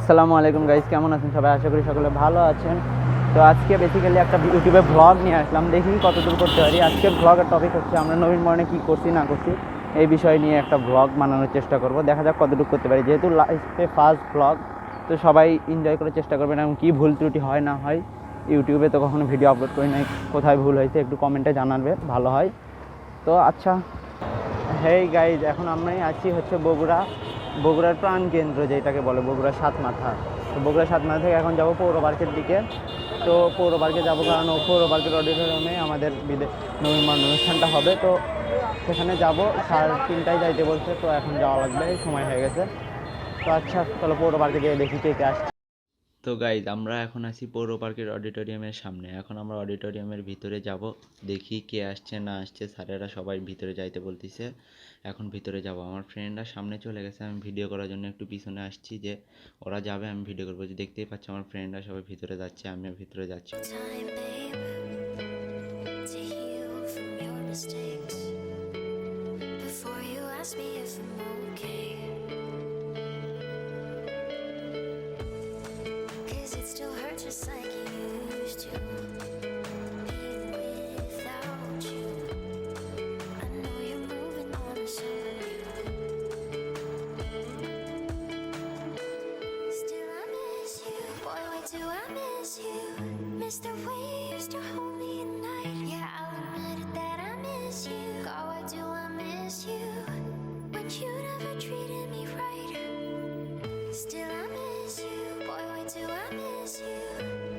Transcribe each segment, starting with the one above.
আসসালামু আলাইকুম গাইস, কেমন আছেন সবাই? আশা করি সকলে ভালো আছেন। তো আজকে বেসিক্যালি একটা ইউটিউবে ভ্লগ নিয়ে আসলাম, দেখি কতদূর করতে পারি। আজকের ভ্লগের টপিক হচ্ছে আমরা নবীন বরণে কী করছি না করছি এই বিষয় নিয়ে একটা ভ্লগ বানানোর চেষ্টা করব। দেখা যাক কতটুকু করতে পারি, যেহেতু লাইফে ফার্স্ট ভ্লগ, তো সবাই এনজয় করার চেষ্টা করবেন এবং কী ভুল ত্রুটি হয় না হয়। ইউটিউবে তো কখনো ভিডিও আপলোড করি না, কোথায় ভুল হয়েছে একটু কমেন্টে জানাবে, ভালো হয়। তো আচ্ছা, হেই গাইজ, এখন আমি আছি হচ্ছে বগুড়ার প্রাণকেন্দ্র যেটাকে বলে বগুড়ার সাতমাথা। তো বগুড়ার সাতমাথা থেকে এখন যাব পৌর পার্কের দিকে। তো পৌর পার্কে যাবো কারণ পৌর পার্কের অডিটোরিয়ামে আমাদের নবীনবরণ অনুষ্ঠানটা হবে। তো সেখানে যাব, 3:30 যাইতে বলছে, তো এখন যাওয়া লাগবে, সময় হয়ে গেছে। তো আচ্ছা, চলো পৌর পার্কে গিয়ে দেখি কে কে আসছে। তো গাইজ, আমরা এখন আছি পৌর পার্কের অডিটোরিয়ামের সামনে। এখন আমরা অডিটোরিয়ামের ভিতরে যাব, দেখি কে আসছে না আসছে। স্যারেরা সবাই ভিতরে যাইতে বলতেছে, এখন ভিতরে যাব। আমার ফ্রেন্ডরা সামনে চলে গেছে, আমি ভিডিও করার জন্য একটু পিছনে আসছি, যে ওরা যাবে আমি ভিডিও করবো। যে দেখতেই পাচ্ছি আমার ফ্রেন্ডরা সবাই ভিতরে যাচ্ছে, আমিও ভিতরে যাচ্ছি। Just like you used to, even without you. I know you're moving on to someone new. Still I miss you, boy, why do I miss you? Miss the way you used to hold me at night. Yeah, I'll admit it that I miss you. God, why do I miss you? When you never treated me right. Still I miss you, boy, why do I miss you?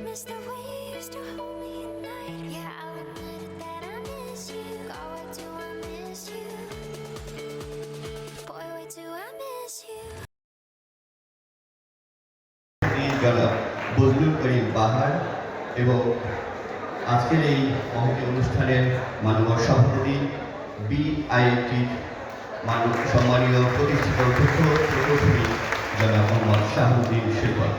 Miss the way you used to hold me at night. Yeah, I'll admit it that I miss you. God, why do I miss you? Boy, why do I miss you? জনাব বজলুল করিম বাহার এবং আজকের এই মহতী অনুষ্ঠানের মাননীয় সভাপতি বিআইটির সম্মানীয় প্রতিষ্ঠিত অধ্যক্ষ প্রকৌশলী জনাব মোহাম্মদ শাহাবুদ্দিন শেখর।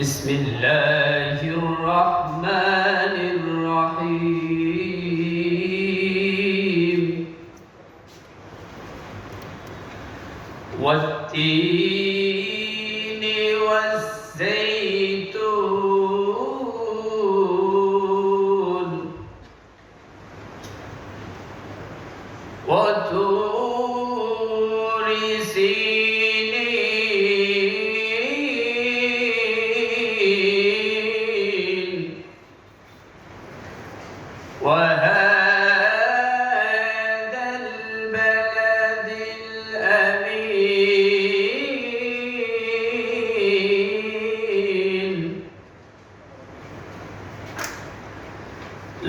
بسم الله الرحمن الرحيم والتين والزيتون وطور سينين وهذا البلد الأمين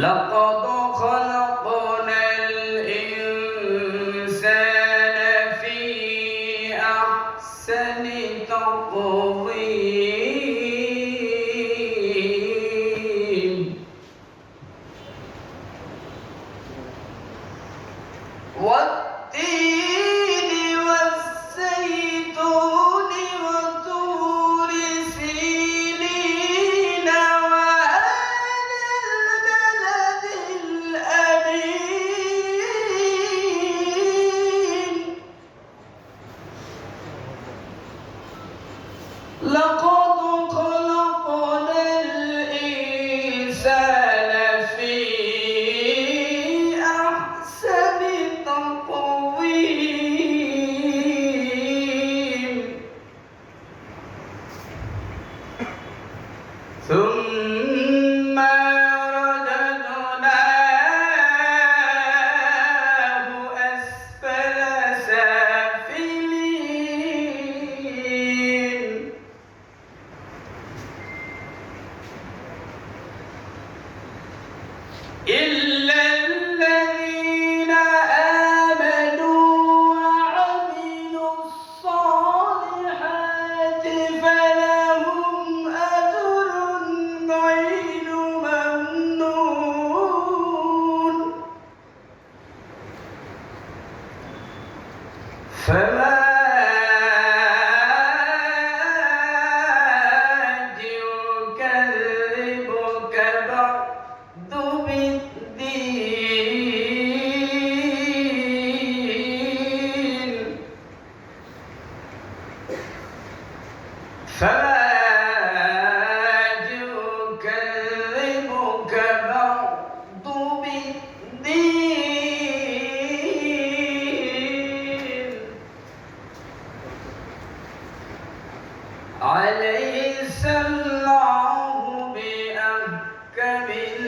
لقد خلقنا الإنسان في أحسن تقويم والتين والزيتون وطور سينين وهذا البلد الأمين لقد خلقنا الإنسان في أحسن تقويم ثم رددناه أسفل سافلين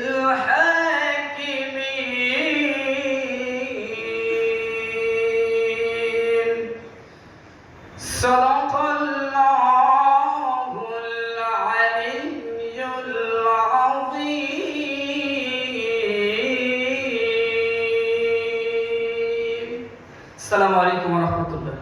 الحاكمين صدق الله العلي العظيم السلام عليكم ورحمة الله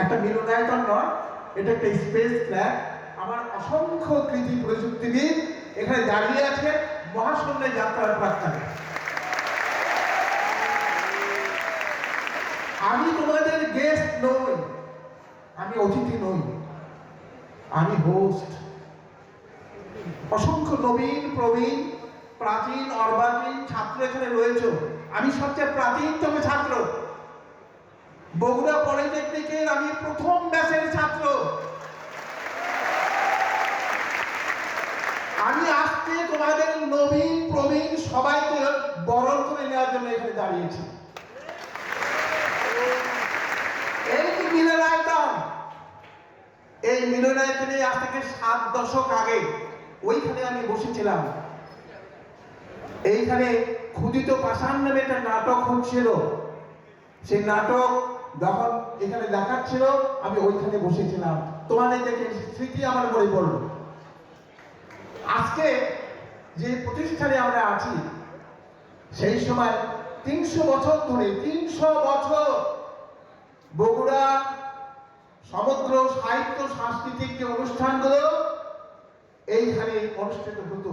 একটা মিলনায়তন নয়, এটা একটা স্পেস ফ্ল্যাগ। আমার অসংখ্য কৃতি প্রযুক্তিবিদ এখানে দাঁড়িয়ে আছে মহাশূন্যে যাত্রার প্রাক্কালে। আমি তোমাদের গেস্ট নই, আমি অতিথি নই, আমি হোস্ট। অসংখ্য নবীন প্রবীণ প্রাচীন অর্বাচীন ছাত্র এখানে রয়েছে। আমি সবচেয়ে প্রাচীনতম ছাত্র, বগুড়া পলিটেকনিকের আমি প্রথম ব্যাচের ছাত্র। আমি আজকে তোমাদের নবীন প্রবীণ সবাইকে বরণ করে নেওয়ার জন্য এখানে দাঁড়িয়েছি। এই যে মিলনায়তন, এই মিলনায়তনে আজ থেকে 7 দশক আগে ওইখানে আমি বসেছিলাম। এইখানে ক্ষুদিত পাষাণ নামে একটা নাটক হচ্ছিল। সেই নাটক যখন এখানে দেখাচ্ছিল আমি ওইখানে বসেছিলাম। তোমাদের দেখে স্মৃতি আমার মনে পড়ল। আজকে যে প্রতিষ্ঠানে আমরা আছি, সেই সময় 300 বছর ধরে 300 বছর বগুড়া সমগ্র সাহিত্য সাংস্কৃতিক যে অনুষ্ঠানগুলো এইখানে অনুষ্ঠিত হতো।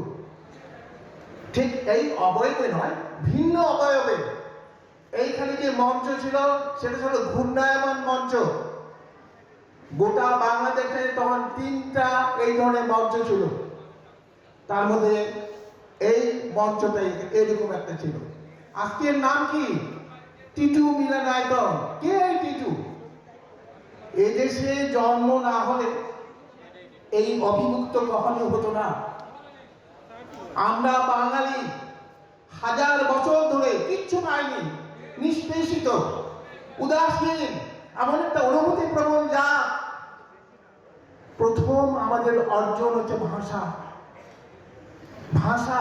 ঠিক এই অবয়বে নয়, ভিন্ন অবয়বে। এইখানে যে মঞ্চ ছিল সেটা ছিল ঘূর্ণায়মান মঞ্চ। গোটা বাংলাদেশে তখন 3টা এই ধরনের মঞ্চ ছিল, তার মধ্যে এই মঞ্চটাই এরকম একটা ছিল। আজকের নাম কি? টিটু মিলনায়তন। কে এই টিটু? এই দেশে জন্ম না হলে এই অভিমুক্ত কখনো হতো না। আমরা বাঙালি হাজার বছর ধরে কিচ্ছু পাইনি, নিষ্পেষিত, উদাসীন, এমন একটা অনুভূতি প্রবণ জাত। প্রথম আমাদের অর্জন হচ্ছে ভাষা। ভাষা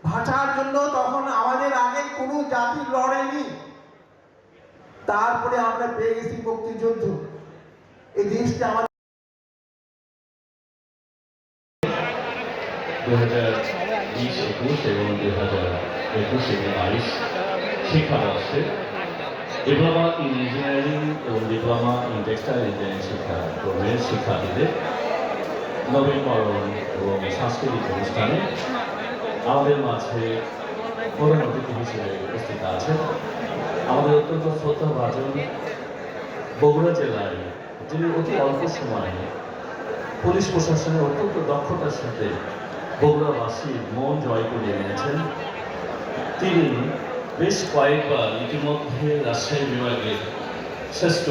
ভাষার জন্য তখন আমাদের আগে কোনো জাতি লড়েনি। তারপরে আমরা পেয়ে গেছি মুক্তিযুদ্ধ। এই দেশটা আমাদের 2020-21 এবং 2021-22 শিক্ষাবর্ষে ডিপ্লোমা ইন ইঞ্জিনিয়ারিং এবং ডিপ্লোমা ইন টেক্সটাইল ইঞ্জিনিয়ারিং শিক্ষাক্রমের শিক্ষার্থীদের নবীনবরণ এবং সাংস্কৃতিক অনুষ্ঠানে আমাদের মাঝে প্রধান অতিথি হিসেবে উপস্থিত আছেন আমাদের অত্যন্ত শ্রদ্ধাভাজন বগুড়া জেলায়, যিনি অতি অল্প সময়ে পুলিশ প্রশাসনের অত্যন্ত দক্ষতার সাথে বগুড়াবাসীর মন জয় করে নিয়েছেন। তিনি বেশ কয়েকবার ইতিমধ্যে রাজশাহী বিভাগের শ্রেষ্ঠ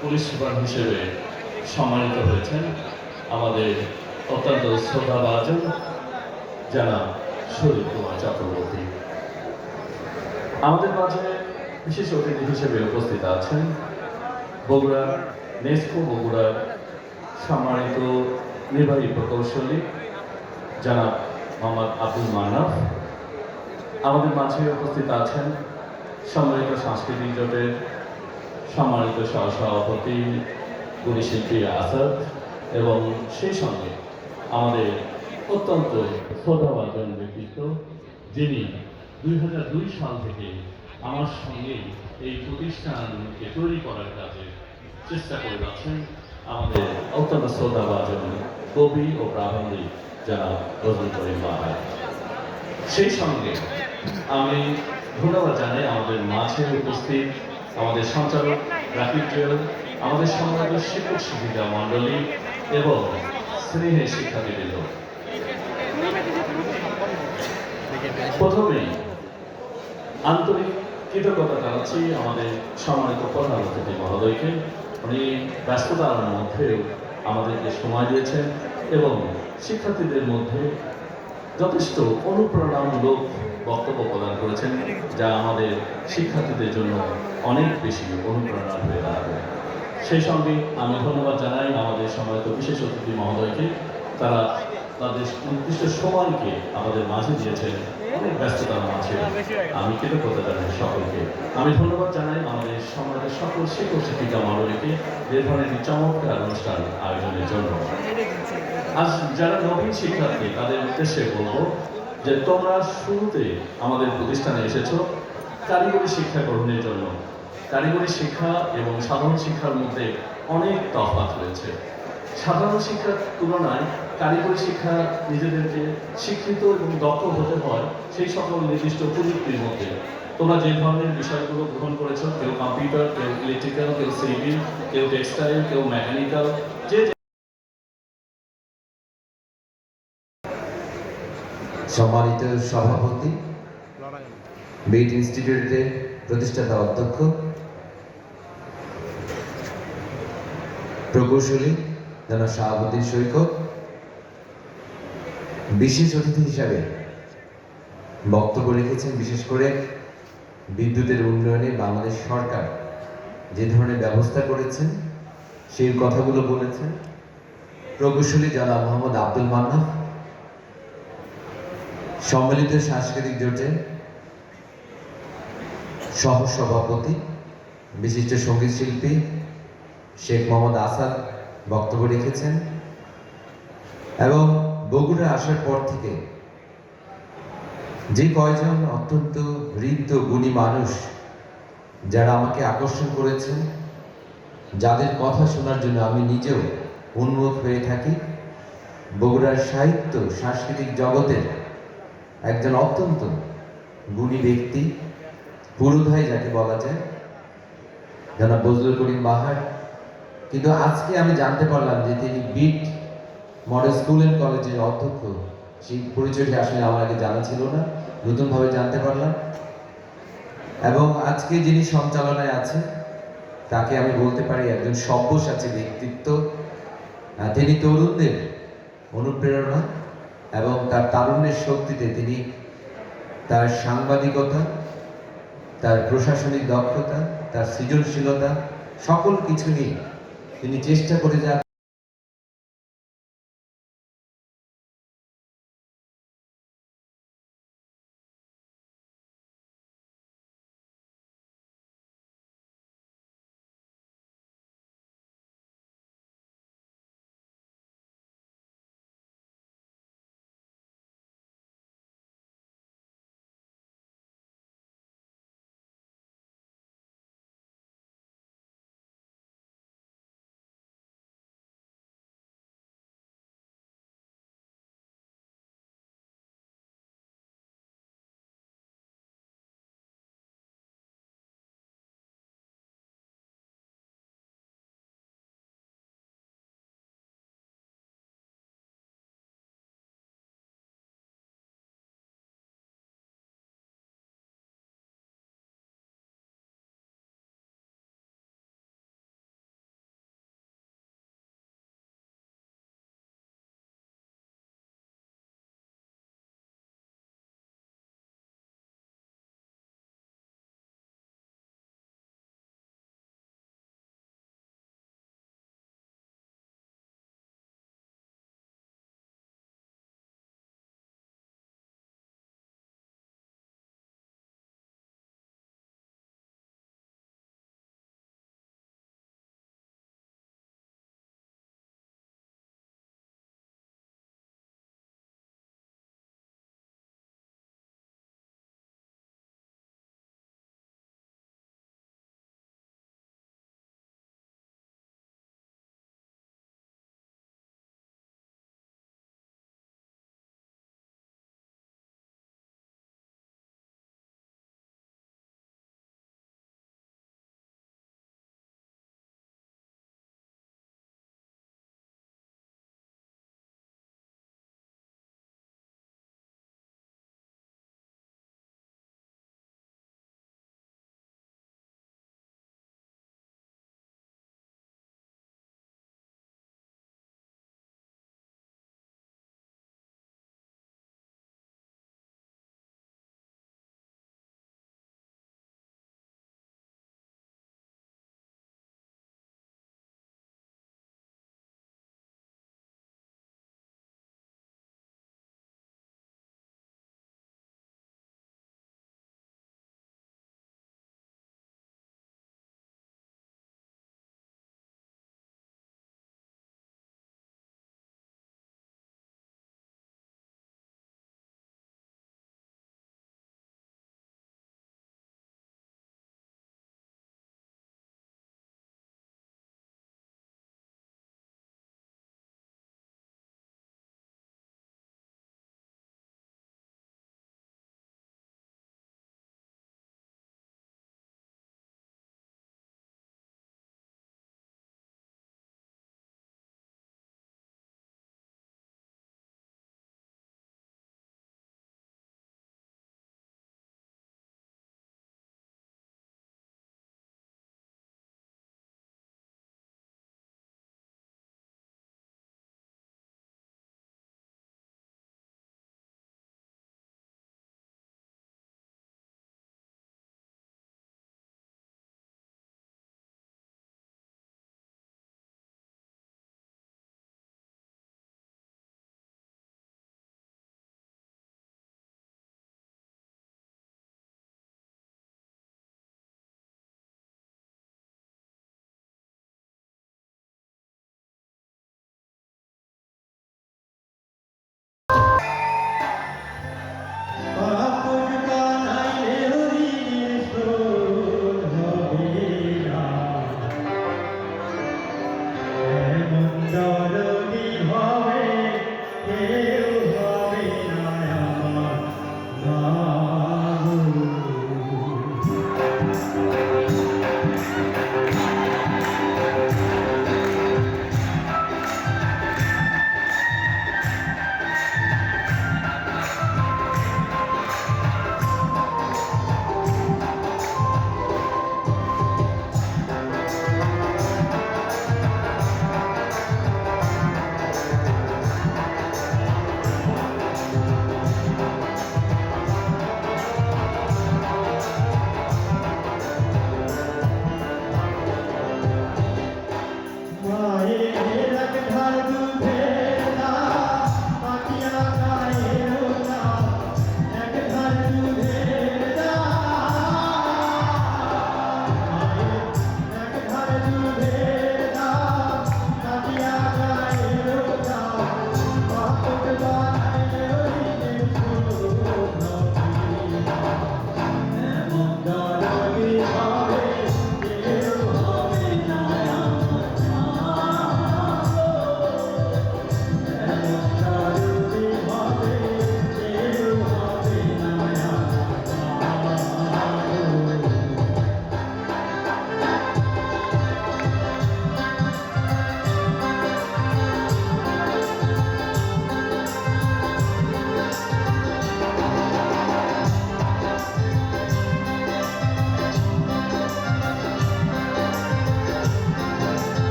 পুলিশ সুপার হিসেবে সম্মানিত হয়েছেন। আমাদের অত্যন্ত শ্রদ্ধাভাজন জনাব শরীফ কুমার চক্রবর্তী। আমাদের মাঝে বিশেষ অতিথি হিসেবে উপস্থিত আছেন বগুড়া নেস্কো বগুড়ার সম্মানিত নির্বাহী প্রকৌশলী জনাব মোহাম্মদ আব্দুল মান্নাফ। আমাদের মাঝে উপস্থিত আছেন সম্মানিত সাংস্কৃতিক জোটের সম্মানিত সহসভাপতি গুণীশিল্পী আসাদ, এবং সেই সঙ্গে আমাদের অত্যন্ত শ্রদ্ধাভাজন ব্যক্তিত্ব, যিনি 2002 সাল থেকে আমার সঙ্গে এই প্রতিষ্ঠানকে তৈরি করার কাজে চেষ্টা করে যাচ্ছেন, আমাদের অত্যন্ত শ্রদ্ধাভাজন কবি ও প্রাবন্ধিক জনাব বজলুল করিম বাহার। সেই সঙ্গে আমি ধন্যবাদ জানাই আমাদের মাঝে উপস্থিত আমাদের সঞ্চালক রাকিব জুয়েল, আমাদের সম্মানিত শিক্ষক শিক্ষিকা মণ্ডলী এবং স্নেহের শিক্ষার্থীবৃন্দ। প্রথমেই আন্তরিক কৃতজ্ঞতা জানাচ্ছি আমাদের সম্মানিত প্রধান অতিথি মহোদয়কে। উনি ব্যস্ততার মধ্যেও আমাদেরকে সময় দিয়েছেন এবং শিক্ষার্থীদের মধ্যে যথেষ্ট অনুপ্রেরণামূলক বক্তব্য প্রদান করেছেন, যা আমাদের শিক্ষার্থীদের জন্য অনেক বেশি অনুপ্রেরণা হয়ে দাঁড়াবে। সেই সঙ্গে আমি ধন্যবাদ জানাই আমাদের সম্মানিত বিশেষ অতিথি মহোদয়কে। তারা তাদের নির্দিষ্ট সময়কে আমাদের মাঝে দিয়েছেন অনেক ব্যস্ততার মাঝে। আমি কৃতজ্ঞতা জানাই সকলকে। আমি ধন্যবাদ জানাই আমাদের সমাজের সকল শিক্ষক শিক্ষিকা মণ্ডলীকে এ ধরনের একটি চমৎকার অনুষ্ঠান আয়োজনের জন্য। আজ যারা নবীন শিক্ষার্থী তাদের উদ্দেশ্যে বলবো যে তোমরা শুরুতে আমাদের প্রতিষ্ঠানে এসেছো কারিগরি শিক্ষা গ্রহণের জন্য। কারিগরি শিক্ষা এবং সাধারণ শিক্ষার মধ্যে অনেক তফাৎ রয়েছে। সাধারণ শিক্ষার তুলনায় কারিগরি শিক্ষা নিজেদেরকে শিক্ষিত এবং দক্ষ হতে হয় সেই সকল নির্দিষ্ট প্রযুক্তির মধ্যে। তোমরা যে ধরনের বিষয়গুলো গ্রহণ করেছো, কেউ কম্পিউটার, কেউ ইলেকট্রিক্যাল, কেউ সিভিল, কেউ টেক্সটাইল, কেউ মেকানিক্যাল, যে সম্মানিত সভাপতি, বিট ইনস্টিটিউটের প্রতিষ্ঠাতা অধ্যক্ষ, প্রকৌশলী জনাব শাহাবুদ্দিন সৈকত, বিশেষ অতিথি হিসাবে বক্তব্য রেখেছেন। বিশেষ করে বিদ্যুতের উন্নয়নে বাংলাদেশ সরকার যে ধরনের ব্যবস্থা করেছেন সেই কথাগুলো বলেছেন প্রকৌশলী জনাব মোহাম্মদ আব্দুল মান্নান, সম্মিলিত সাংস্কৃতিক জোটের সহসভাপতি বিশিষ্ট সঙ্গীত শিল্পী শেখ মোহাম্মদ আসাদ বক্তব্য রেখেছেন। এবং বগুড়া আসার পর থেকে যে কয়জন অত্যন্ত হৃদ্য গুণী মানুষ যারা আমাকে আকর্ষণ করেছেন, যাদের কথা শোনার জন্য আমি নিজেও উন্মুখ হয়ে থাকি, বগুড়ার সাহিত্য সাংস্কৃতিক জগতের একজন অত্যন্ত গুণী ব্যক্তি, পুরোধাই যাকে বলা যায়, জনাব বজলুল করিম বাহার। কিন্তু আজকে আমি জানতে পারলাম যে তিনি বিট মডেল স্কুল অ্যান্ড কলেজের অধ্যক্ষ। সেই পরিচয়টি আসলে আমার আগে জানা ছিল না, নতুনভাবে জানতে পারলাম। এবং আজকে যিনি সঞ্চালনায় আছেন তাকে আমি বলতে পারি একজন সব্যসাচী ব্যক্তিত্ব। তিনি তরুণদের অনুপ্রেরণা এবং তার তারুণ্যের শক্তিতে তিনি তার সাংবাদিকতা, তার প্রশাসনিক দক্ষতা, তার সৃজনশীলতা সকল কিছু নিয়ে তিনি চেষ্টা করে যাচ্ছেন।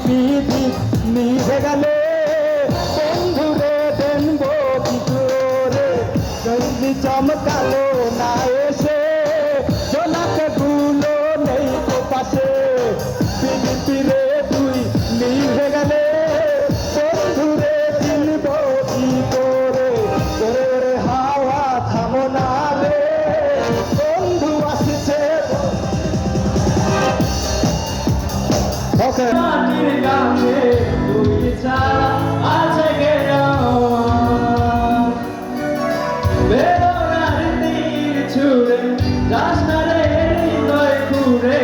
বিধি নিভে গেলে বন্ধুরে দেনব কি করে জলদি চমকালো না এসে জোনাকে গুলো নেই তো পাশে পিড়ে তুই নিভে গেলে বন্ধুরে দিনব কি করে ওরে ওরে হাওয়া থামো না রে বন্ধু আসছে ওকে মাটির গাছে তুই ছাড়া আছে বেদনার তীর ছুড়ে যাস না রে হৃদয় ঘুরে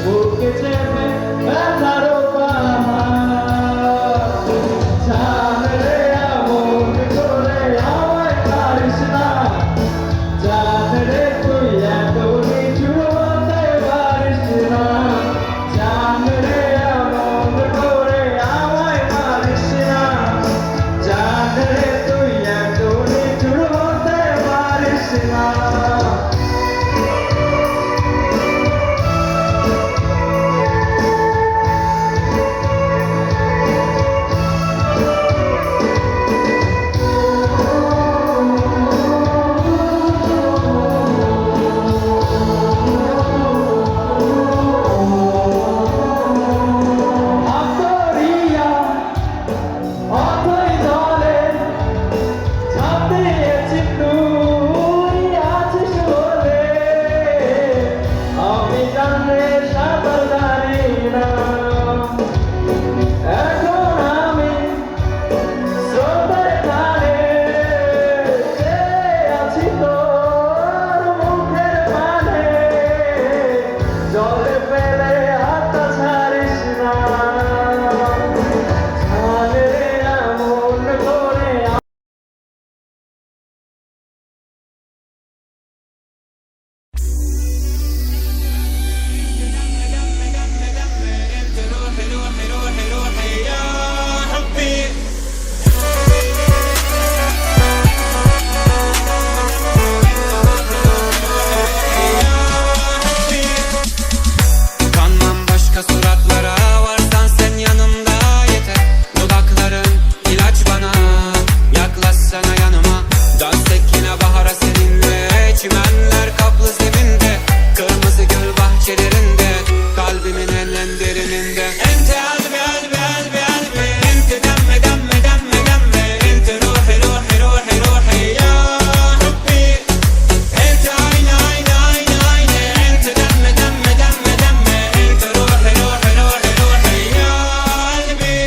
বুকে চেপে ব্যথারও পাহাড় জান রে এমন করে আমায় পারিস না জান রে তুই এত নিচু হতে পারিস না জান রে এমন করে আমায় পারিস না জান রে তুই এত নিচু হতে পারিস না আতরিয়া অথই দলে ছাপিয়েছি তুই আছিস বলে আমি জানলে সাঁতার জানি না এখন আমি স্রোতের ধারে চেয়ে আছি তোর মুখের পানে জলে ফেলে হাতটা ছাড়িস না জানে এমন করে Kanmam başka suratlara varsan sen yanımda yeter Dudakların ilaç bana yaklaşsana yanıma Dönsek yine bahara seninle Çimenler kaplı zeminde Kırmızı gül bahçelerinde Kalbimin en derininde Ente albi albi albi albi Ente demme demme demme demme Ente ruhi ruhi ruhi ruhi ya Hubbi Ente ayna ayna ayna ayna Ente demme demme demme demme Ente ruhi ruhi ruhi ruhi ya Kalbi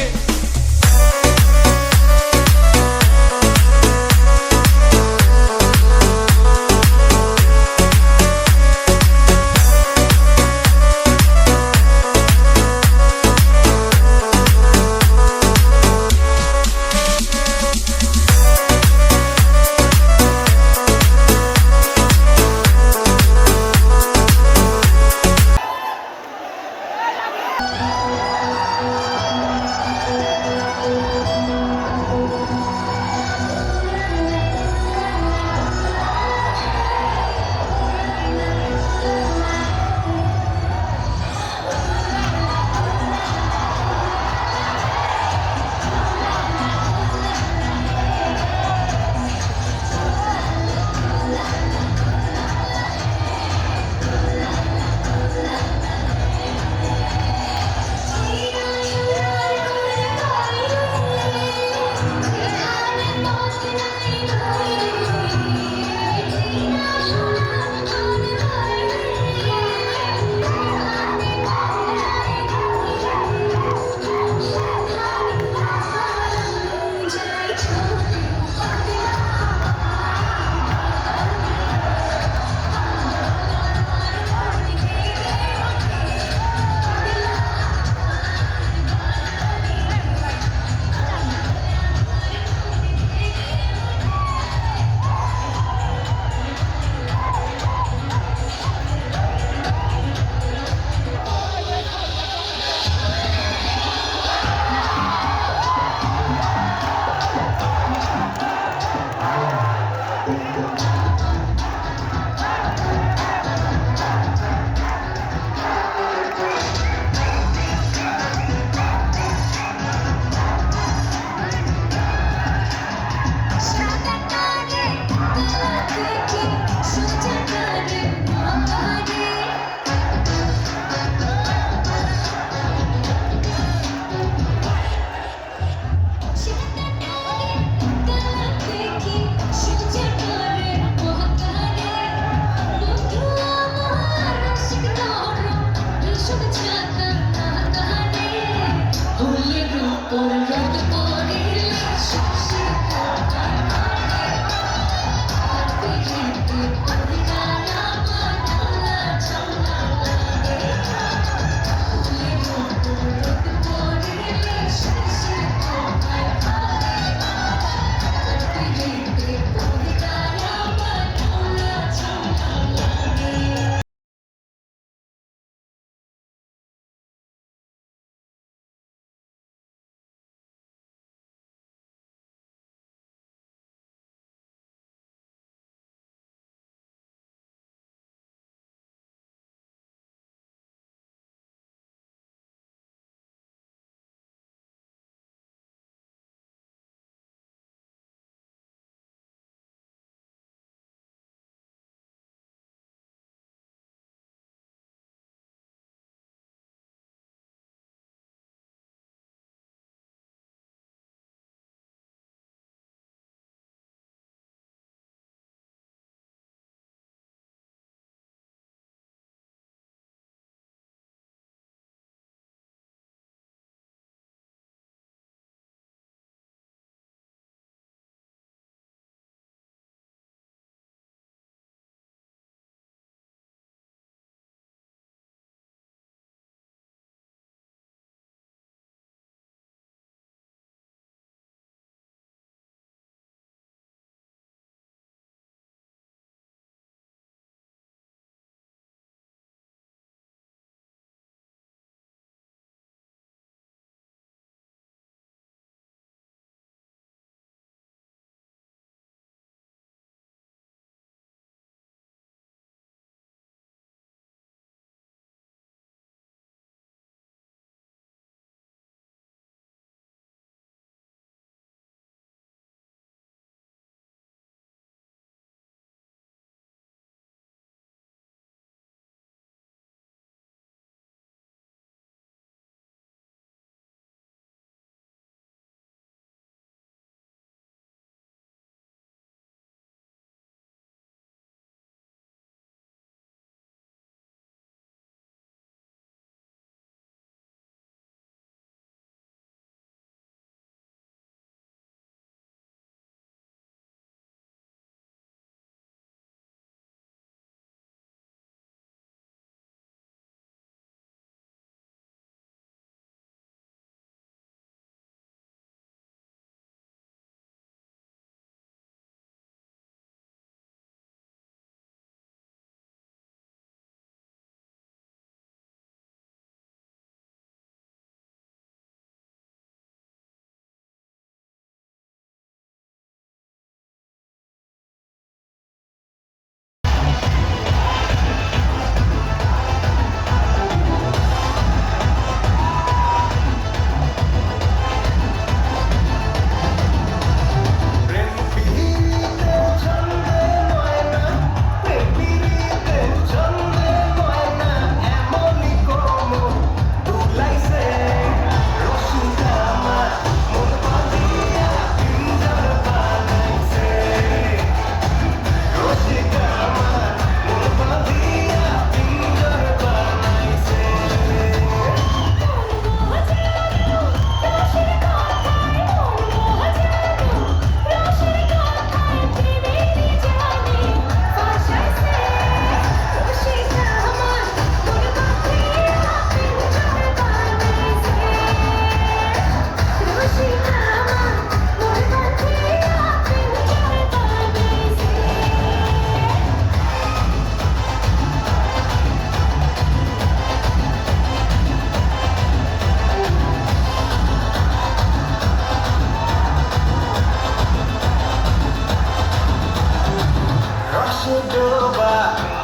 ডোবা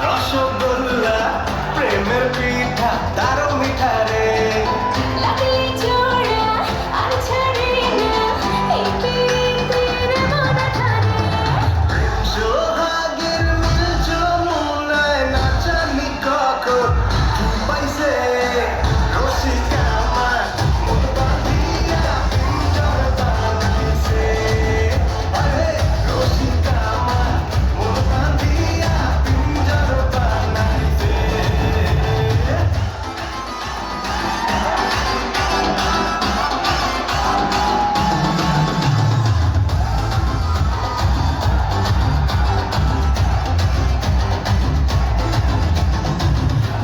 রসগোল্লা প্রেমের পিঠা তার মিঠা রে লাগলে জোড়া আর ছাড়ে না এই পীড়িতের মন ধরে সোহাগের মিল যমুনায় নাচানি কখন পাইছে রসিকা আমার মন বাঁধিয়া পিঞ্জর বানাইছে আরে রসিকা আমার মন বাঁধিয়া পিঞ্জর বানাইছে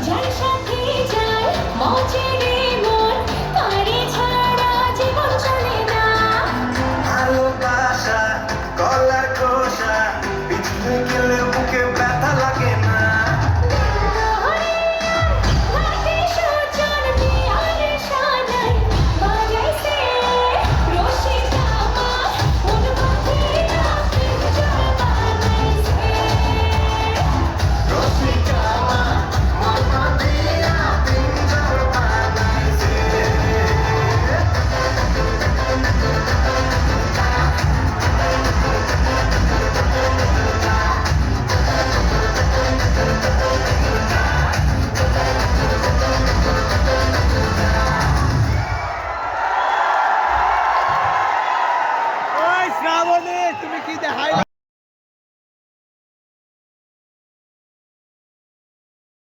যার সাথে যায় মজেরে মন তারে ছাড়া জীবন চলে না ভালোবাসা গলার খোসা পিছনে